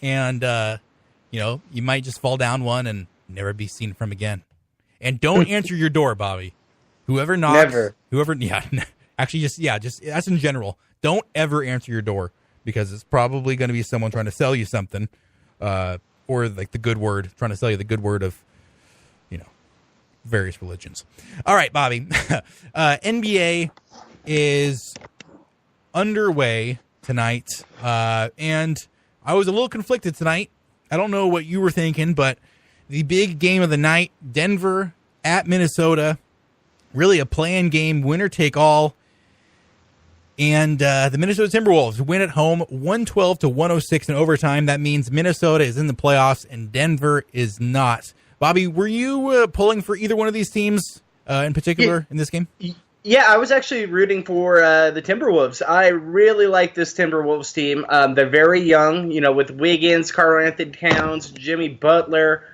and you might just fall down one and never be seen from again. And don't answer your door, Bobby. Whoever knocks, Never. actually, just that's in general. Don't ever answer your door because it's probably going to be someone trying to sell you something, or like the good word, trying to sell you the good word of, various religions. All right, Bobby. NBA is underway tonight, and I was a little conflicted tonight. I don't know what you were thinking, but the big game of the night, Denver at Minnesota, really a play-in game, winner take all. And the Minnesota Timberwolves win at home 112-106 in overtime. That means Minnesota is in the playoffs and Denver is not. Bobby, were you pulling for either one of these teams in particular in this game? Yeah, I was actually rooting for the Timberwolves. I really like this Timberwolves team. They're very young, with Wiggins, Karl-Anthony Towns, Jimmy Butler,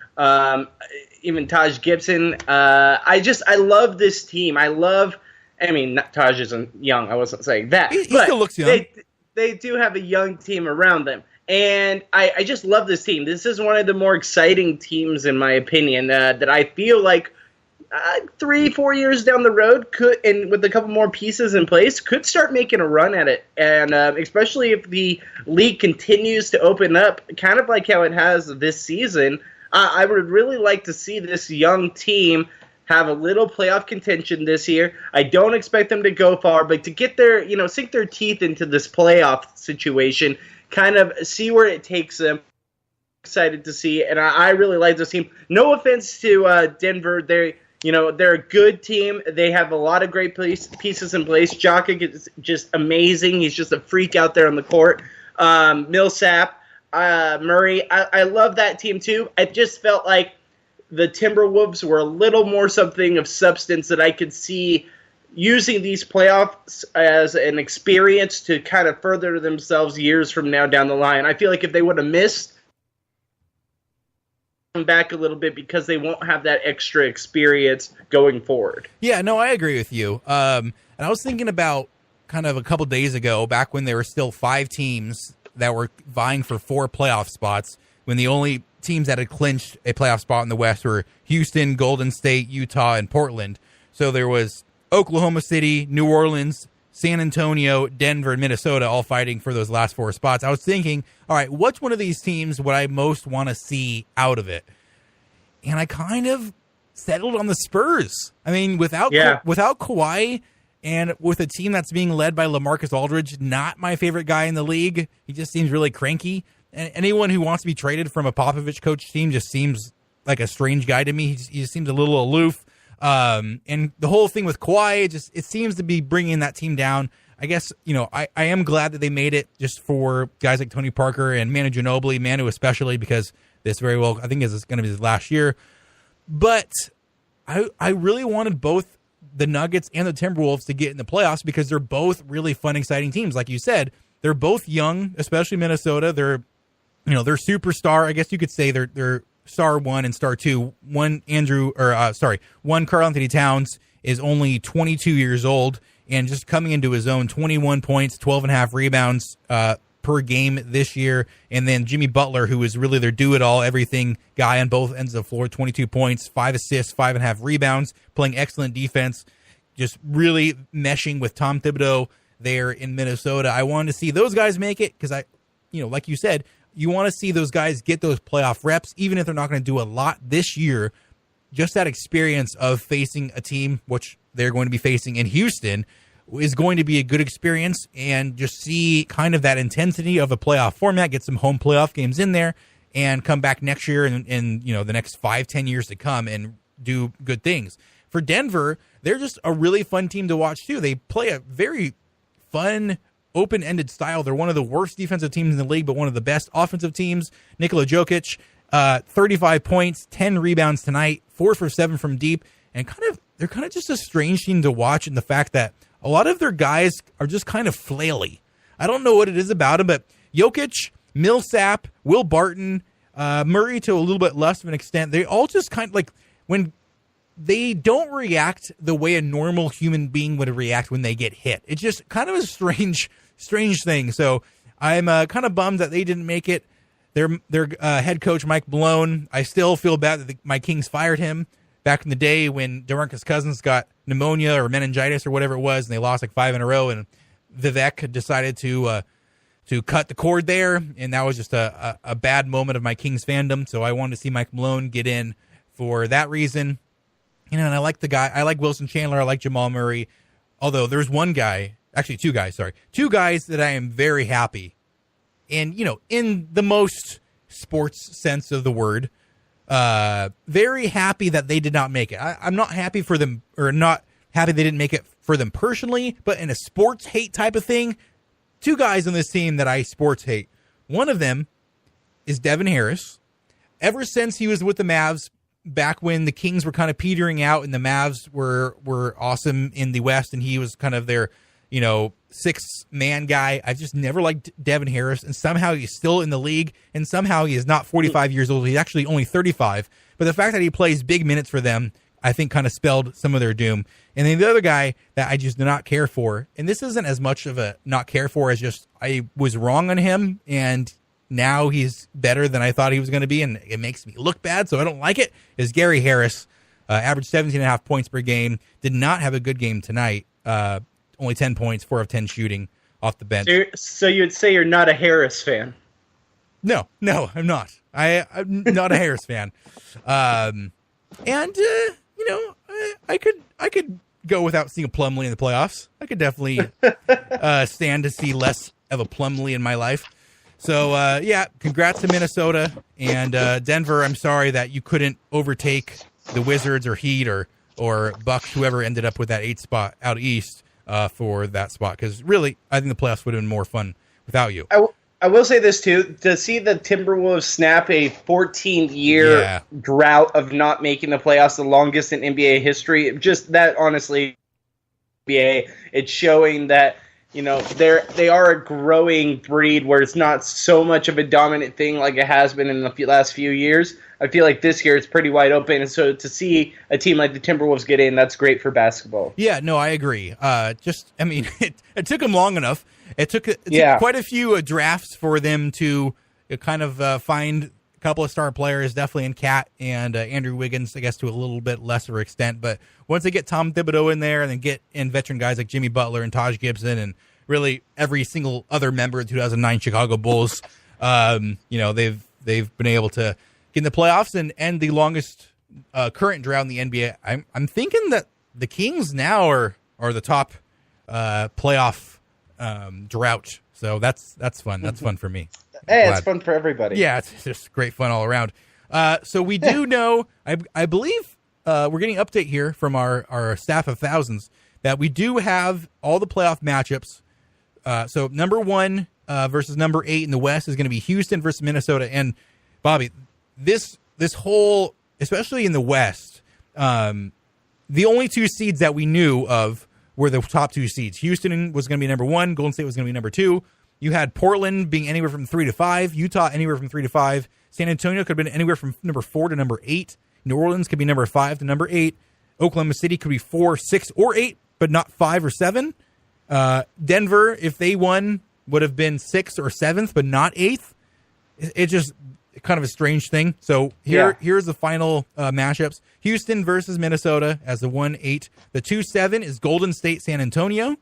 even Taj Gibson. I love this team. Taj isn't young. I wasn't saying that. He still looks young. They do have a young team around them. And I just love this team. This is one of the more exciting teams, in my opinion, that I feel like 3-4 years down the road could, and with a couple more pieces in place, could start making a run at it. And especially if the league continues to open up, kind of like how it has this season, I would really like to see this young team have a little playoff contention this year. I don't expect them to go far, but to get their, sink their teeth into this playoff situation, kind of see where it takes them. Excited to see it, and I really like this team. No offense to Denver, they're a good team. They have a lot of great pieces in place. Jokic is just amazing. He's just a freak out there on the court. Millsap, Murray, I love that team too. I just felt like the Timberwolves were a little more something of substance that I could see using these playoffs as an experience to kind of further themselves years from now down the line. I feel like if they would have missed back a little bit because they won't have that extra experience going forward. Yeah, no, I agree with you. And I was thinking about kind of a couple days ago, back when there were still 5 teams that were vying for 4 playoff spots, when the only teams that had clinched a playoff spot in the West were Houston, Golden State, Utah, and Portland. So there was Oklahoma City, New Orleans, San Antonio, Denver, and Minnesota all fighting for those last 4 spots. I was thinking, all right, which one of these teams would I most want to see out of it? And I kind of settled on the Spurs. I mean, without Kawhi and with a team that's being led by LaMarcus Aldridge, not my favorite guy in the league. He just seems really cranky. And anyone who wants to be traded from a Popovich coach team just seems like a strange guy to me. He just seems a little aloof. And the whole thing with Kawhi, it seems to be bringing that team down. I guess, I am glad that they made it just for guys like Tony Parker and Manu Ginobili, Manu especially, because this very well, I think, is going to be his last year. But I really wanted both the Nuggets and the Timberwolves to get in the playoffs because they're both really fun, exciting teams. Like you said, they're both young, especially Minnesota. They're superstar. I guess you could say they're star 1 and star 2. One Karl-Anthony Towns is only 22 years old and just coming into his own. 21 points, 12.5 rebounds per game this year. And then Jimmy Butler, who is really their do-it-all, everything guy on both ends of the floor, 22 points, 5 assists, 5.5 rebounds, playing excellent defense, just really meshing with Tom Thibodeau there in Minnesota. I wanted to see those guys make it because like you said, you want to see those guys get those playoff reps, even if they're not going to do a lot this year. Just that experience of facing a team, which they're going to be facing in Houston, is going to be a good experience, and just see kind of that intensity of a playoff format, get some home playoff games in there, and come back next year and the next 5-10 years to come and do good things. For Denver, they're just a really fun team to watch too. They play a very fun, open-ended style. They're one of the worst defensive teams in the league, but one of the best offensive teams. Nikola Jokic, 35 points, 10 rebounds tonight, 4 for 7 from deep, and they're kind of just a strange team to watch in the fact that a lot of their guys are just kind of flaily. I don't know what it is about them, but Jokic, Millsap, Will Barton, Murray to a little bit less of an extent, they all just kind of like when they don't react the way a normal human being would react when they get hit. It's just kind of a strange thing. So I'm kind of bummed that they didn't make it. their head coach Mike Malone. I still feel bad that my Kings fired him back in the day when DeMarcus Cousins got pneumonia or meningitis or whatever it was, and they lost like 5 in a row. And Vivek had decided to cut the cord there, and that was just a bad moment of my Kings fandom. So I wanted to see Mike Malone get in for that reason. And I like the guy. I like Wilson Chandler. I like Jamal Murray. Although there's one guy, actually two guys that I am very happy. And, in the most sports sense of the word, very happy that they did not make it. I'm not happy for them, or not happy they didn't make it for them personally, but in a sports hate type of thing, two guys on this team that I sports hate. One of them is Devin Harris. Ever since he was with the Mavs, back when the Kings were kind of petering out and the Mavs were awesome in the West, and he was kind of their, six-man guy. I've just never liked Devin Harris, and somehow he's still in the league, and somehow he is not 45 years old. He's actually only 35. But the fact that he plays big minutes for them, I think, kind of spelled some of their doom. And then the other guy that I just do not care for, and this isn't as much of a not care for as just I was wrong on him, and now he's better than I thought he was going to be, and it makes me look bad, so I don't like it, is Gary Harris. Averaged 17.5 points per game. Did not have a good game tonight. Only 10 points, 4 of 10 shooting off the bench. So you'd say you're not a Harris fan? No, I'm not. I'm not a Harris fan. And I could go without seeing a Plumlee in the playoffs. I could definitely stand to see less of a Plumlee in my life. So, congrats to Minnesota. And Denver, I'm sorry that you couldn't overtake the Wizards or Heat or Bucks, whoever ended up with that 8th spot out east for that spot. Because really, I think the playoffs would have been more fun without you. I will say this, too. To see the Timberwolves snap a 14-year drought of not making the playoffs, the longest in NBA history, just that, honestly, NBA, it's showing that, they are a growing breed where it's not so much of a dominant thing like it has been in the last few years. I feel like this year it's pretty wide open, and so to see a team like the Timberwolves get in, that's great for basketball. Yeah, no, I agree. It took them long enough. It took quite a few drafts for them to kind of find a couple of star players, definitely in Cat and Andrew Wiggins, I guess to a little bit lesser extent. But once they get Tom Thibodeau in there and then get in veteran guys like Jimmy Butler and Taj Gibson and really every single other member of the 2009 Chicago Bulls, they've been able to get in the playoffs and end the longest current drought in the NBA. I'm thinking that the Kings now are the top playoff drought. So that's fun. That's fun for me. Hey, it's fun for everybody. Yeah, it's just great fun all around. So we do know, I believe we're getting an update here from our staff of thousands that we do have all the playoff matchups. So number 1 versus number 8 in the West is going to be Houston versus Minnesota. And Bobby, this whole, especially in the West, the only 2 seeds that we knew of were the top 2 seeds. Houston was going to be number 1. Golden State was going to be number 2. You had Portland being anywhere from 3 to 5. Utah anywhere from 3 to 5. San Antonio could have been anywhere from number 4 to number 8. New Orleans could be number 5 to number 8. Oklahoma City could be 4, 6, or 8, but not 5 or 7. Denver, if they won, would have been 6th or 7th, but not 8th. It's just kind of a strange thing. So here's the final matchups. Houston versus Minnesota as the 1-8. The 2-7 is Golden State, San Antonio.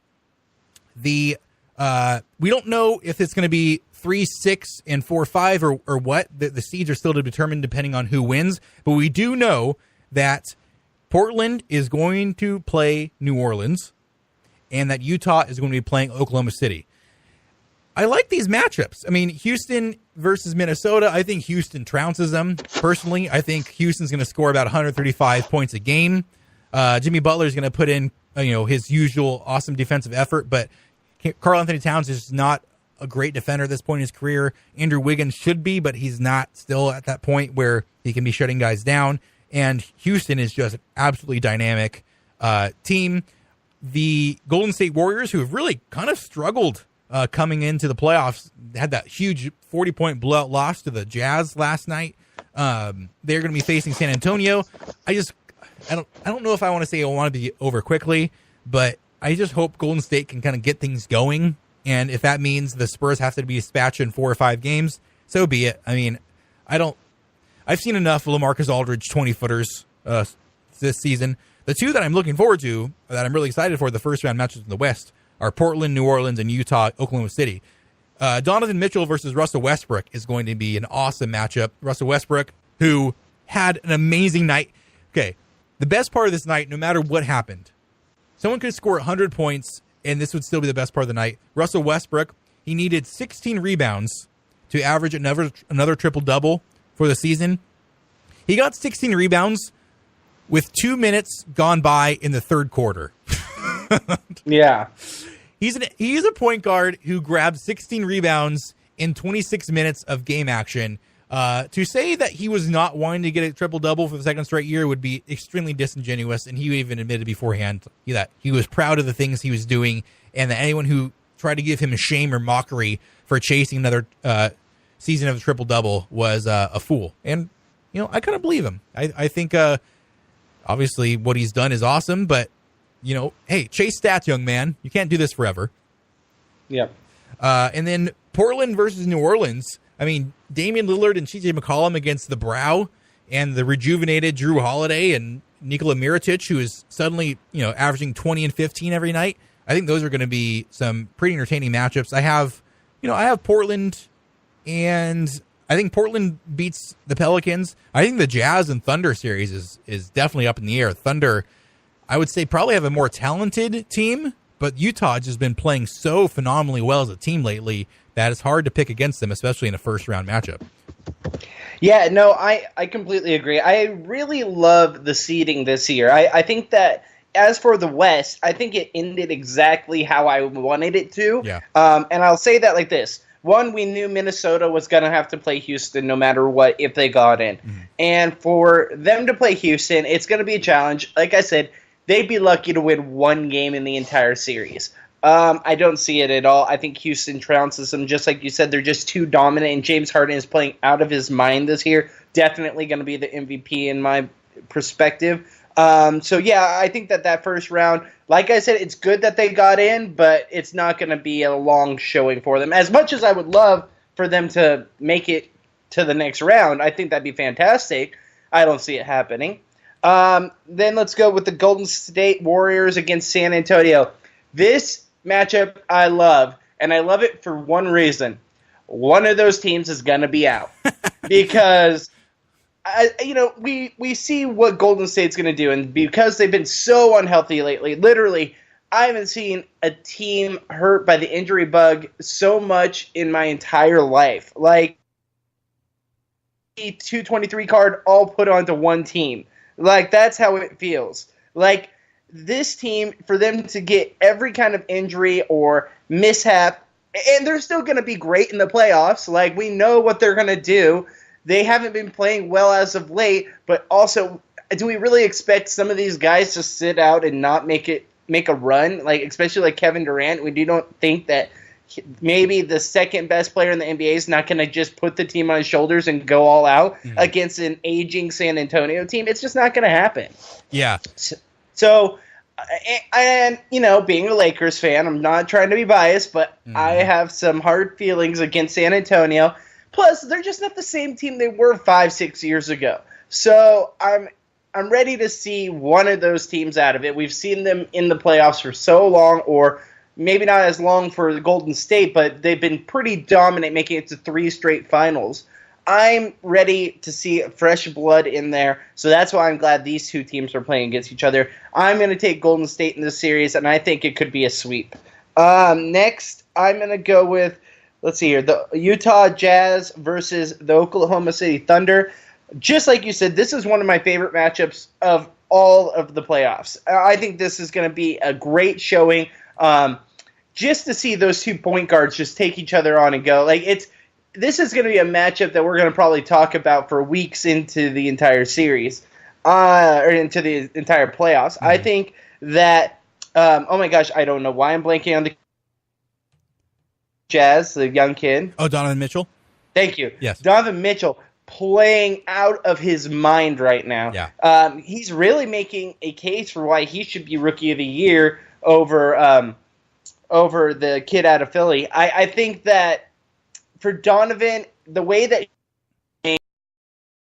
We don't know if it's going to be 3-6 and 4-5 or what. The seeds are still to be determined depending on who wins. But we do know that Portland is going to play New Orleans and that Utah is going to be playing Oklahoma City. I like these matchups. I mean, Houston versus Minnesota, I think Houston trounces them. Personally, I think Houston's going to score about 135 points a game. Jimmy Butler is going to put in, his usual awesome defensive effort, but Karl Anthony Towns is not a great defender at this point in his career. Andrew Wiggins should be, but he's not still at that point where he can be shutting guys down. And Houston is just an absolutely dynamic team. The Golden State Warriors, who have really kind of struggled coming into the playoffs, had that huge 40-point blowout loss to the Jazz last night. They're going to be facing San Antonio. I don't know if I want to say I want to be over quickly, but I just hope Golden State can kind of get things going. And if that means the Spurs have to be dispatched in 4 or 5 games, so be it. I mean, I've seen enough LaMarcus Aldridge 20-footers this season. The two that I'm looking forward to, that I'm really excited for, the first round matches in the West, are Portland, New Orleans, and Utah, Oklahoma City. Donovan Mitchell versus Russell Westbrook is going to be an awesome matchup. Russell Westbrook, who had an amazing night. Okay, the best part of this night, no matter what happened, someone could score 100 points, and this would still be the best part of the night. Russell Westbrook, he needed 16 rebounds to average another triple-double for the season. He got 16 rebounds with 2 minutes gone by in the third quarter. Yeah. He's a point guard who grabbed 16 rebounds in 26 minutes of game action. To say that he was not wanting to get a triple-double for the second straight year would be extremely disingenuous, and he even admitted beforehand that he was proud of the things he was doing, and that anyone who tried to give him a shame or mockery for chasing another season of a triple-double was a fool. And, I kind of believe him. I think, obviously, what he's done is awesome, but, hey, chase stats, young man. You can't do this forever. Yep. And then Portland versus New Orleans. I mean, Damian Lillard and CJ McCollum against the Brow and the rejuvenated Drew Holiday and Nikola Mirotic, who is suddenly, averaging 20 and 15 every night. I think those are going to be some pretty entertaining matchups. I have Portland, and I think Portland beats the Pelicans. I think the Jazz and Thunder series is definitely up in the air. Thunder, I would say, probably have a more talented team, but Utah has just been playing so phenomenally well as a team lately that it's hard to pick against them, especially in a first-round matchup. Yeah, no, I completely agree. I really love the seeding this year. I think that as for the West, I think it ended exactly how I wanted it to. Yeah. And I'll say that like this. One, we knew Minnesota was going to have to play Houston no matter what if they got in. Mm-hmm. And for them to play Houston, it's going to be a challenge. Like I said, they'd be lucky to win one game in the entire series. I don't see it at all. I think Houston trounces them. Just like you said, they're just too dominant, and James Harden is playing out of his mind this year. Definitely going to be the MVP in my perspective. So, yeah, I think that first round, like I said, it's good that they got in, but it's not going to be a long showing for them. As much as I would love for them to make it to the next round, I think that'd be fantastic. I don't see it happening. Then let's go with the Golden State Warriors against San Antonio. This matchup I love, and I love it for one reason. One of those teams is going to be out because we see what Golden State's going to do, and because they've been so unhealthy lately, literally, I haven't seen a team hurt by the injury bug so much in my entire life. Like, the 223 card all put onto one team. Like, that's how it feels. Like, this team, for them to get every kind of injury or mishap, and they're still going to be great in the playoffs. Like, we know what they're going to do. They haven't been playing well as of late, but also, do we really expect some of these guys to sit out and not make a run? Like, especially like Kevin Durant, we don't think that maybe the second best player in the NBA is not going to just put the team on his shoulders and go all out against an aging San Antonio team. It's just not going to happen. Yeah. So, and being a Lakers fan, I'm not trying to be biased, but I have some hard feelings against San Antonio. Plus, they're just not the same team they were 5-6 years ago. So I'm ready to see one of those teams out of it. We've seen them in the playoffs for so long, or maybe not as long for the Golden State, but they've been pretty dominant, making it to 3 straight finals. I'm ready to see fresh blood in there, so that's why I'm glad these two teams are playing against each other. I'm going to take Golden State in this series, and I think it could be a sweep. Next, I'm going to go with, let's see here, the Utah Jazz versus the Oklahoma City Thunder. Just like you said, this is one of my favorite matchups of all of the playoffs. I think this is going to be a great showing. Just to see those 2 point guards just take each other on and go. This is going to be a matchup that we're going to probably talk about for weeks into the entire series, or into the entire playoffs. I think that, oh my gosh, I don't know why I'm blanking on the Jazz, the young kid. Oh, Donovan Mitchell? Thank you. Yes. Donovan Mitchell playing out of his mind right now. Yeah. He's really making a case for why he should be Rookie of the Year over the kid out of Philly. I think that for Donovan, the way that